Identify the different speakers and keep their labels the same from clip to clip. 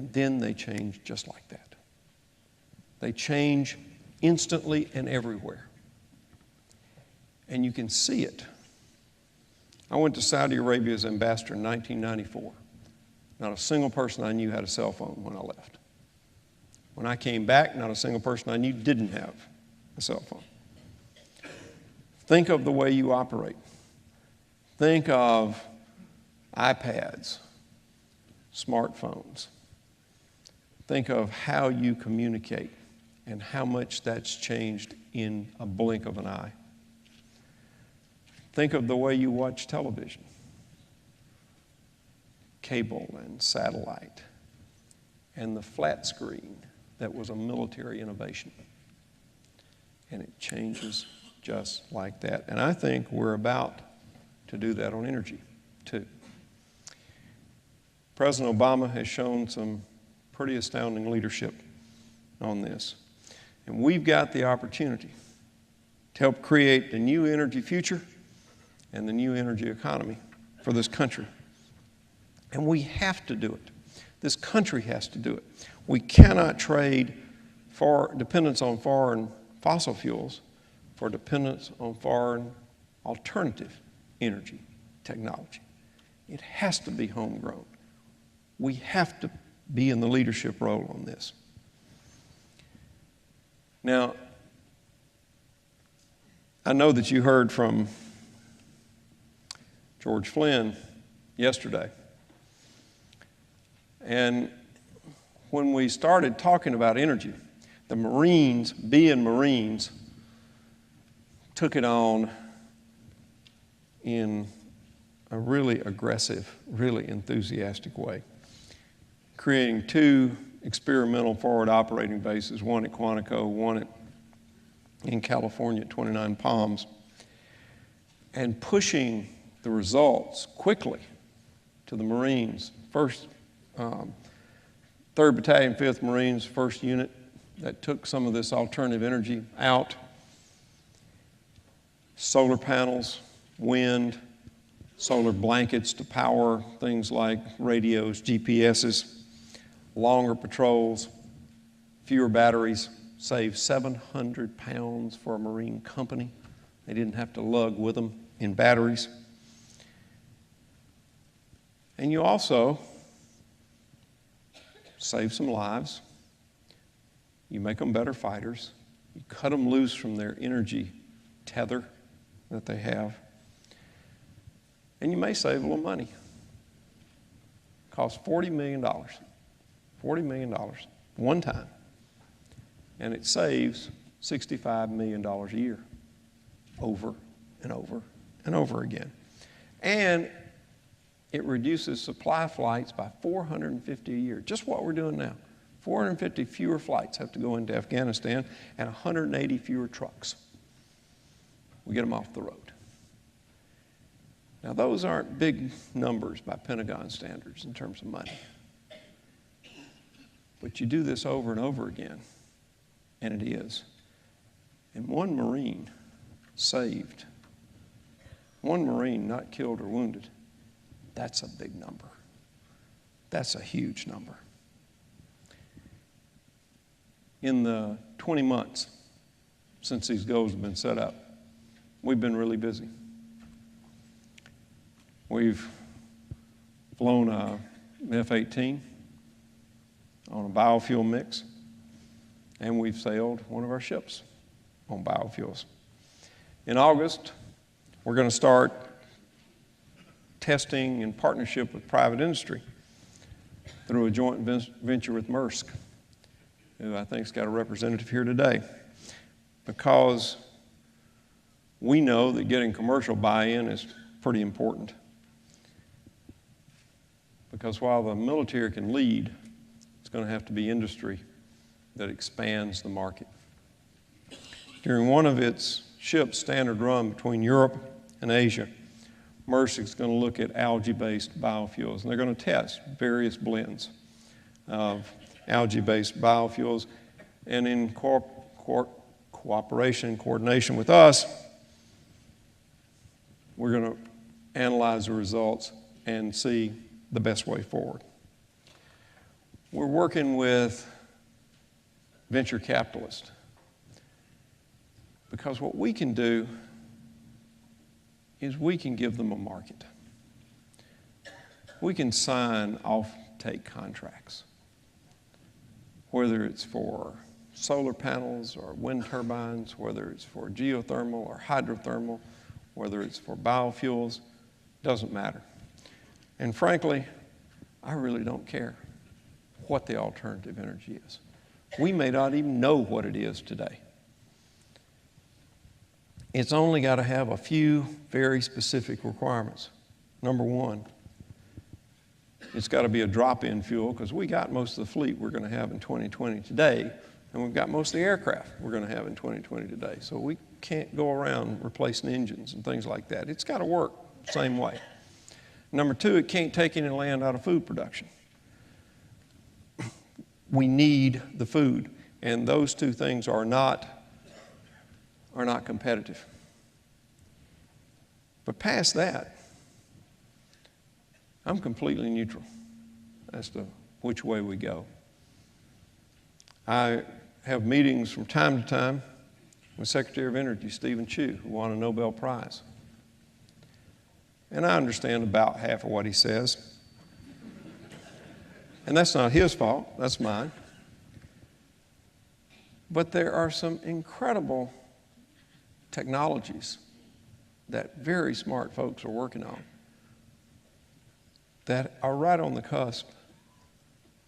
Speaker 1: And then they change just like that. They change instantly and everywhere. And you can see it. I went to Saudi Arabia as ambassador in 1994. Not a single person I knew had a cell phone when I left. When I came back, not a single person I knew didn't have a cell phone. Think of the way you operate. Think of iPads, smartphones. Think of how you communicate and how much that's changed in a blink of an eye. Think of the way you watch television, cable and satellite, and the flat screen that was a military innovation. And it changes just like that. And I think we're about to do that on energy, too. President Obama has shown some pretty astounding leadership on this. And we've got the opportunity to help create the new energy future and the new energy economy for this country. And we have to do it. This country has to do it. We cannot trade for dependence on foreign fossil fuels for dependence on foreign alternative energy technology. It has to be homegrown. We have to be in the leadership role on this. Now, I know that you heard from George Flynn yesterday. And when we started talking about energy, the Marines, being Marines, took it on in a really aggressive, really enthusiastic way, creating 2 experimental forward operating bases, one at Quantico, one in California at 29 Palms, and pushing the results quickly to the Marines. 3rd Battalion, 5th Marines, 1st Unit, that took some of this alternative energy out. Solar panels, wind, solar blankets to power things like radios, GPSs, longer patrols, fewer batteries, saved 700 pounds for a Marine company. They didn't have to lug with them in batteries. And you also save some lives. You make them better fighters. You cut them loose from their energy tether that they have. And you may save a little money. It costs $40 million. $40 million, one time. And it saves $65 million a year, over and over and over again. And it reduces supply flights by 450 a year, just what we're doing now. 450 fewer flights have to go into Afghanistan and 180 fewer trucks. We get them off the road. Now, those aren't big numbers by Pentagon standards in terms of money. But you do this over and over again, and it is. And one Marine saved, one Marine not killed or wounded, that's a big number. That's a huge number. In the 20 months since these goals have been set up, we've been really busy. We've flown an F-18 on a biofuel mix, and we've sailed one of our ships on biofuels. In August, we're going to start testing in partnership with private industry through a joint venture with Maersk, who I think's got a representative here today, because we know that getting commercial buy-in is pretty important. Because while the military can lead, it's going to have to be industry that expands the market. During one of its ships' standard run between Europe and Asia, Maersk is going to look at algae-based biofuels, and they're going to test various blends of algae-based biofuels. And in cooperation, coordination with us, we're going to analyze the results and see the best way forward. We're working with venture capitalists because what we can do is we can give them a market. We can sign off-take contracts, whether it's for solar panels or wind turbines, whether it's for geothermal or hydrothermal, whether it's for biofuels, doesn't matter. And frankly, I really don't care what the alternative energy is. We may not even know what it is today. It's only got to have a few very specific requirements. Number one, it's got to be a drop-in fuel, because we got most of the fleet we're going to have in 2020 today, and we've got most of the aircraft we're going to have in 2020 today. So we can't go around replacing engines and things like that. It's got to work the same way. Number two, it can't take any land out of food production. We need the food, and those two things are not competitive. But past that, I'm completely neutral as to which way we go. I have meetings from time to time with Secretary of Energy Stephen Chu, who won a Nobel Prize. And I understand about half of what he says. And that's not his fault, that's mine. But there are some incredible technologies that very smart folks are working on that are right on the cusp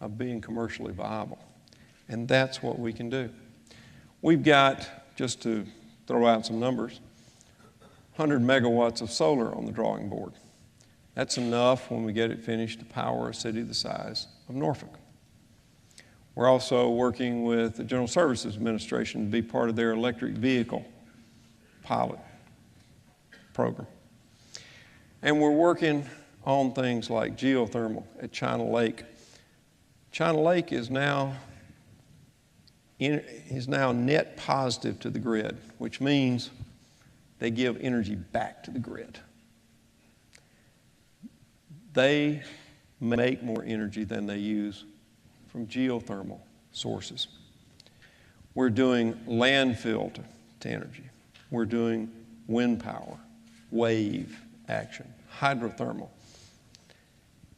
Speaker 1: of being commercially viable. And that's what we can do. We've got, just to throw out some numbers, 100 megawatts of solar on the drawing board. That's enough when we get it finished to power a city the size of Norfolk. We're also working with the General Services Administration to be part of their electric vehicle pilot program. And we're working on things like geothermal at China Lake. China Lake is now net positive to the grid, which means they give energy back to the grid. They make more energy than they use from geothermal sources. We're doing landfill to energy. We're doing wind power, wave action, hydrothermal.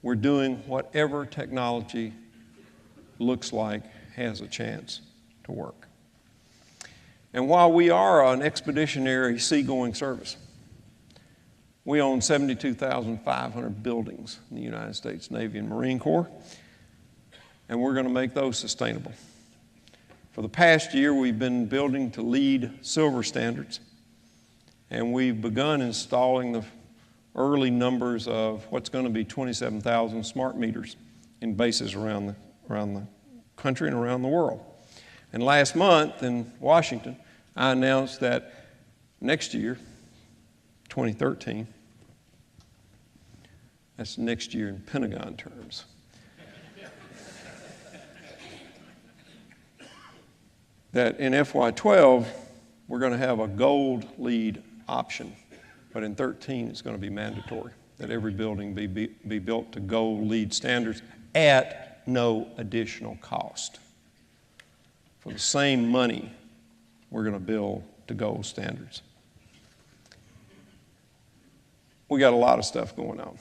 Speaker 1: We're doing whatever technology looks like has a chance to work. And while we are an expeditionary seagoing service, we own 72,500 buildings in the United States Navy and Marine Corps, and we're going to make those sustainable. For the past year, we've been building to LEED silver standards, and we've begun installing the early numbers of what's going to be 27,000 smart meters in bases around the country and around the world. And last month in Washington, I announced that next year, 2013, that's next year in Pentagon terms, that in FY12, we're going to have a gold LEED option, but in 13, it's going to be mandatory that every building be built to gold LEED standards at no additional cost. For the same money, we're going to build to gold standards. We got a lot of stuff going on.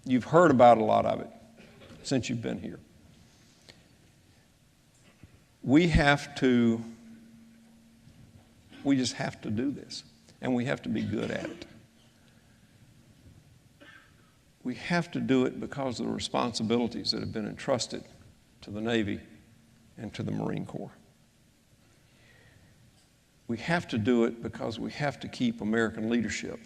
Speaker 1: You've heard about a lot of it since you've been here. We just have to do this, and we have to be good at it. We have to do it because of the responsibilities that have been entrusted to the Navy and to the Marine Corps. We have to do it because we have to keep American leadership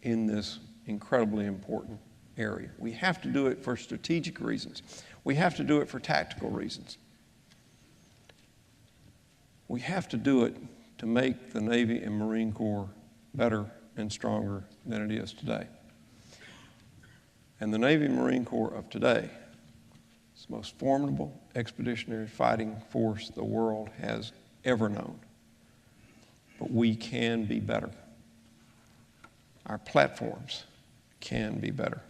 Speaker 1: in this incredibly important area. We have to do it for strategic reasons. We have to do it for tactical reasons. We have to do it to make the Navy and Marine Corps better and stronger than it is today. And the Navy and Marine Corps of today is the most formidable expeditionary fighting force the world has ever known. But we can be better. Our platforms can be better.